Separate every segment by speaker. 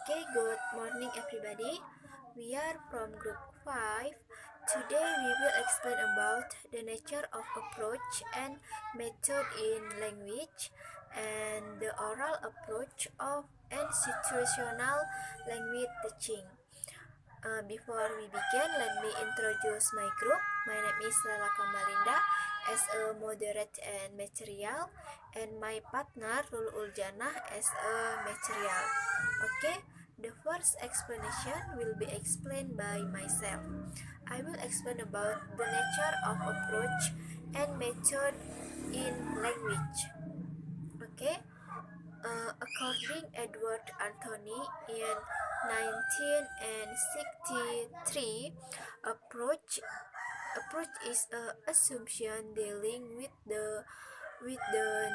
Speaker 1: Okay, good morning everybody. We are from group 5. Today we will explain about the nature of approach and method in language and the oral approach of and situational language teaching. Before we begin, let me introduce my group. My name is Lela Kamalinda as a moderate and material, and my partner Rul Uljana as a material. Okay, the first explanation will be explained by myself. I will explain about the nature of approach and method in language. Okay, according Edward Anthony in 1963, approach approach is a assumption dealing with the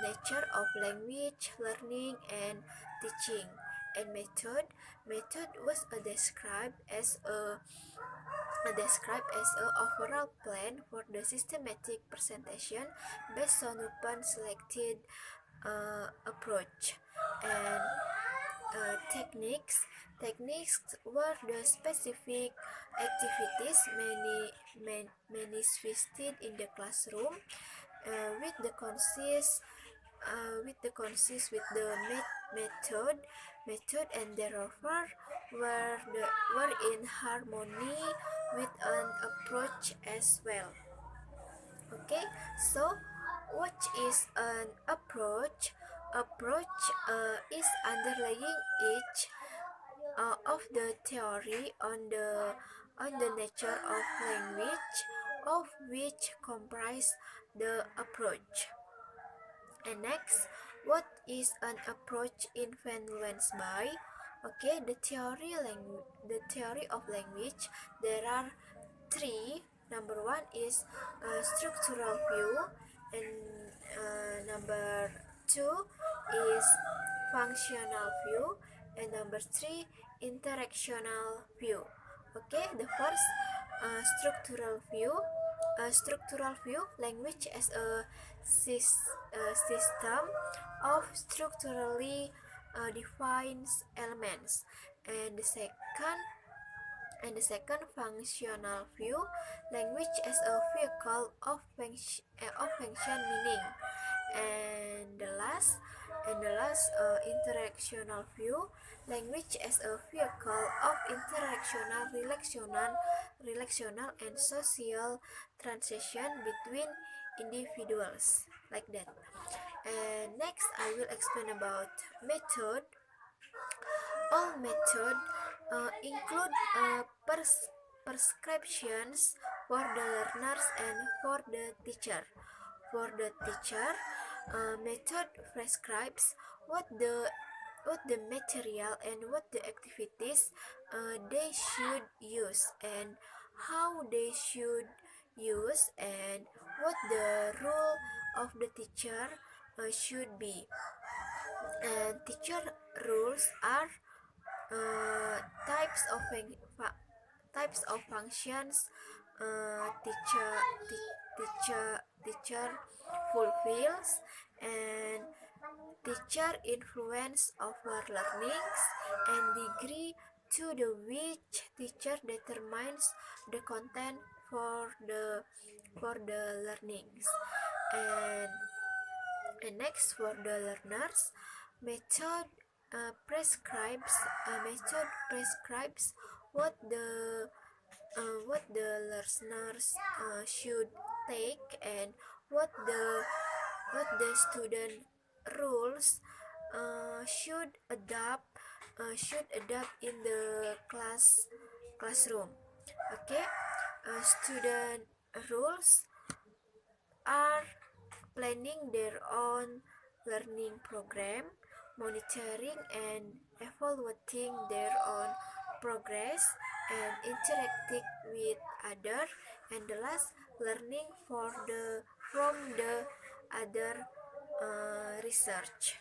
Speaker 1: nature of language learning and teaching. And method was described as a overall plan for the systematic presentation based on upon selected approach. And techniques were the specific activities manifested in the classroom with the method and therefore were in harmony with an approach as well. Okay, so what is an approach? Approach is underlying each of the theory on the nature of language, of which comprise the approach. And next, what is an approach influenced by? Okay, the theory of language. There are three. Number one is structural view, and number two is functional view, and number three interactional view. Okay, the first structural view, language as a system of structurally defined elements, and the second functional view, language as a vehicle of function meaning, and the last interactional view, language as a vehicle of relational and social transition between individuals, like that. And next I will explain about method. All method include prescriptions for the learners and for the teacher. For the teacher, method prescribes what the material and what the activities they should use, and how they should use, and what the role of the teacher should be. And teacher rules are uh, types of types of functions teacher fulfills, and teacher influence over learnings, and degree to the which teacher determines the content for the learnings. and and next, for the learners, method method prescribes what the learners should take, and what the student rules should adapt in the classroom. Okay, student rules are planning their own learning program, monitoring and evaluating their own progress, and interacting with others, and the last, learning from the other research.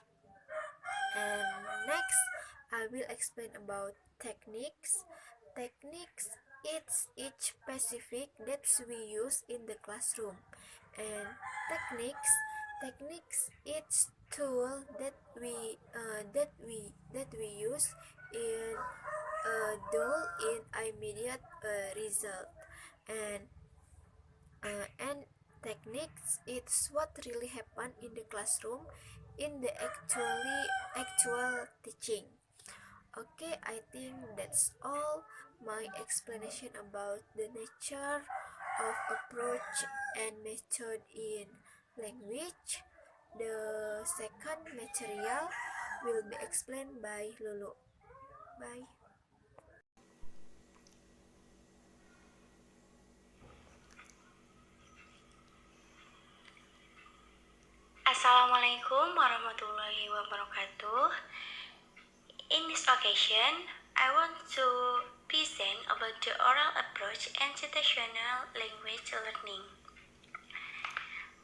Speaker 1: And next, I will explain about techniques. Techniques it's each specific that we use in the classroom. And techniques Techniques it's tool that we use in dull in immediate result and and techniques it's what really happen in the classroom in the actual teaching. Okay, I think that's all my explanation about the nature of approach and method in language. The second material will be explained by Lulu. Bye.
Speaker 2: Assalamualaikum warahmatullahi wabarakatuh. In this occasion, I want to present about the oral approach and situational language learning.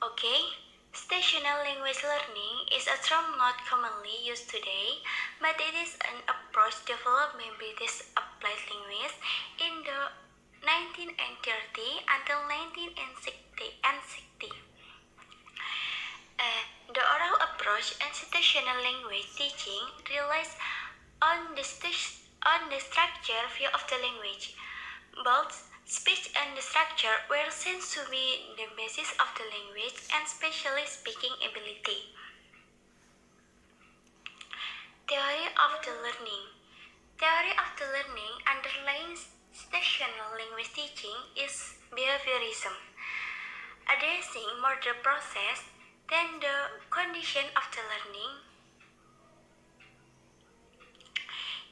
Speaker 2: Okay, situational language learning is a term not commonly used today, but it is an approach developed by British applied linguists in the 1930 until 1960. The oral approach and situational language teaching relies on the structure view of the language. Both speech and the structure were seen to be the basis of the language and especially speaking ability. Theory of the learning. Theory of the learning underlying situational language teaching is behaviorism, addressing more the process than the condition of the learning.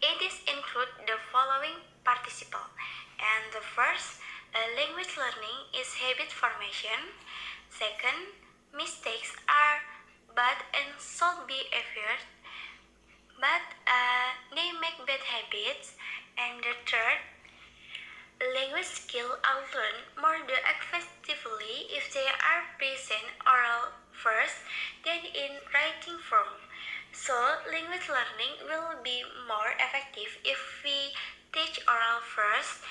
Speaker 2: It is include the following participle. And the first, language learning is habit formation. Second, mistakes are bad and should be avoided, but they make bad habits. And the third, language skills are learned more effectively if they are present oral first than in writing form. So, language learning will be more effective if we teach oral first,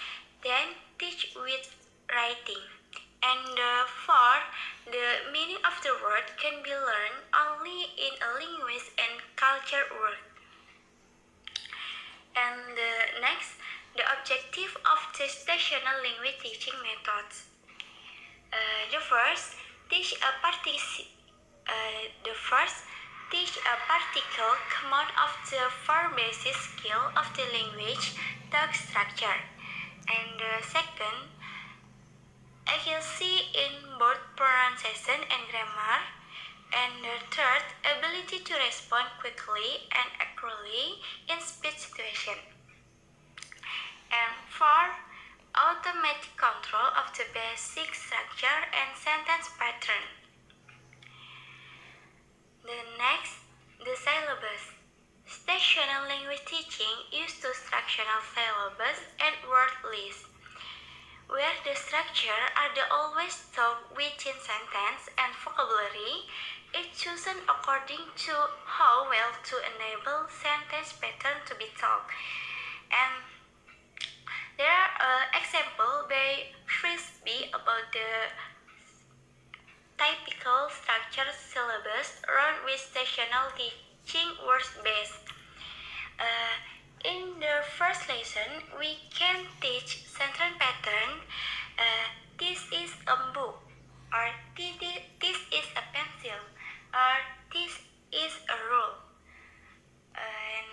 Speaker 2: then teach with writing. And fourth, the meaning of the word can be learned only in a linguist and culture work. And next, the objective of the situational language teaching methods. The first, teach a particle command of the four basic skill of the language talk structure. And the second, accuracy in both pronunciation and grammar. And the third, ability to respond quickly and accurately in speech situation. And four, automatic control of the basic structure and sentence pattern. The next, the syllabus. Situational language teaching used to structural syllabus and word list, where the structure are the always taught within sentence and vocabulary is chosen according to how well to enable sentence pattern to be taught. And there are examples by Frisbee about the typical structure syllabus run with situational teaching words based. In the first lesson, we can teach sentence pattern. This is a book, or this is a pencil, or this is a rule. And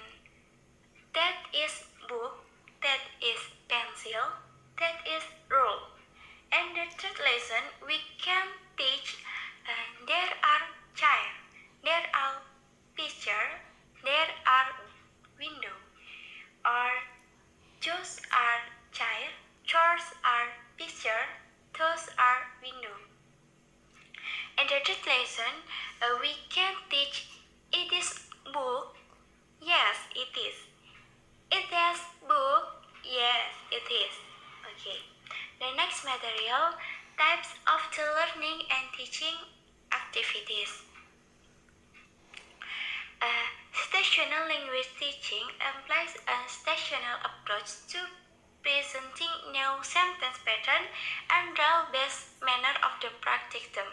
Speaker 2: that is book, that is pencil, that is rule. And the third lesson, we can teach there are chair, there are picture, there are window, or those are chair, chairs are picture, those are window. And the third lesson, we can teach it is book, yes it is. It has book, yes it is. Okay. The next material, types of the learning and teaching activities. Situational language teaching implies a situational approach to presenting new sentence pattern and rule-based manner of the practice them.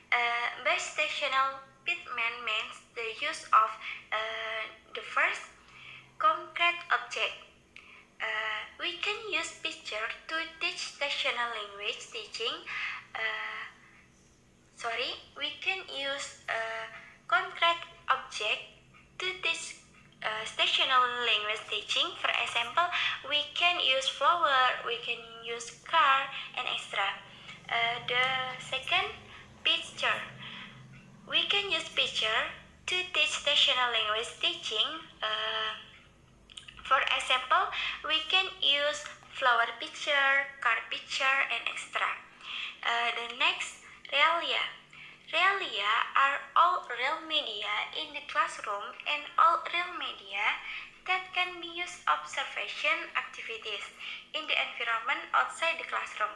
Speaker 2: Situational pigment means the use of the first concrete object. We can use picture to teach situational language teaching. Uh, we can use concrete object to teach stational language teaching. For example, we can use flower, we can use car, and extra. The second, picture. We can use picture to teach stational language teaching. For example, we can use flower picture, car picture, and extra. The next, realia. Realia are all real media in the classroom and all real media that can be used observation activities in the environment outside the classroom.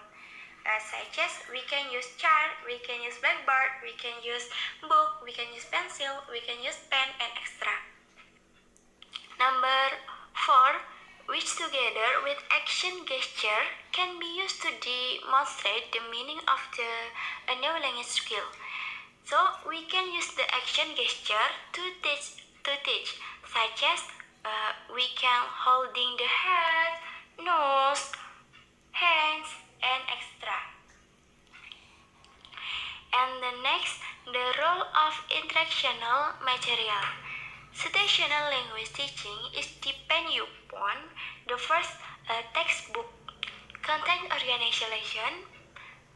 Speaker 2: Such as we can use chart, we can use blackboard, we can use book, we can use pencil, we can use pen, and extra. Number 4, which together with action gesture can be used to demonstrate the meaning of a new language skill. So we can use the action gesture to teach, such as we can holding the head, nose, hands, and extra. And the next, the role of instructional material. Situational language teaching is depend upon the first textbook content organization,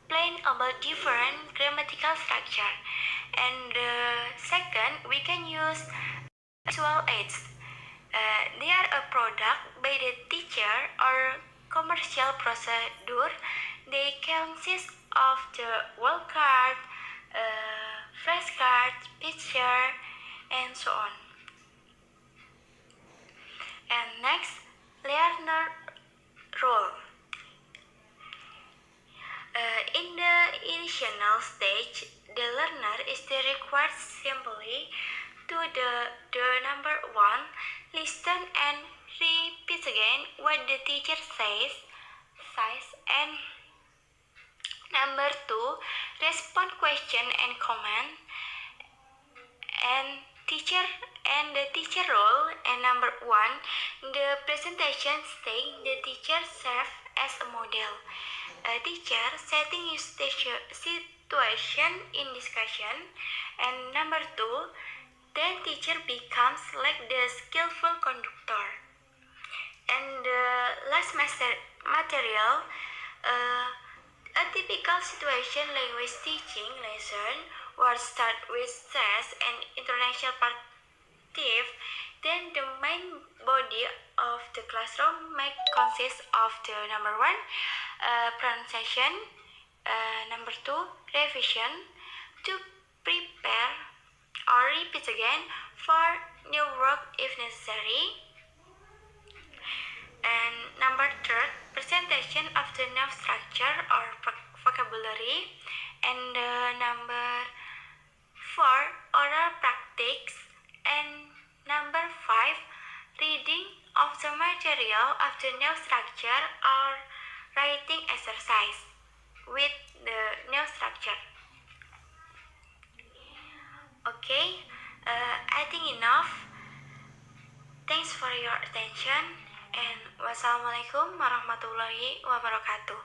Speaker 2: plan about different grammatical structure, and the second we can use visual aids. They are a product by the teacher or commercial procedure. They consist of the wall card, flashcard, picture, and so on. And next, learner role. In the initial stage, the learner is required simply to the number 1, listen and repeat again what the teacher says, and number 2, respond question and comment, and the teacher role, and number 1, the presentation stage, the teacher serves as a model. A teacher setting his situation in discussion, and number 2, then teacher becomes like the skillful conductor. And the last material, a typical situation language teaching lesson will start with stress and international perspective. Then the main body of the classroom may consist of the number 1, pronunciation, number 2, revision, to prepare or repeat again for new work if necessary, and number 3, presentation of the new structure or vocabulary, and number 4, oral practice, and number 5, reading of the material of the new structure or writing exercise with the new structure. Okay, I think enough. Thanks for your attention, and wassalamualaikum warahmatullahi wabarakatuh.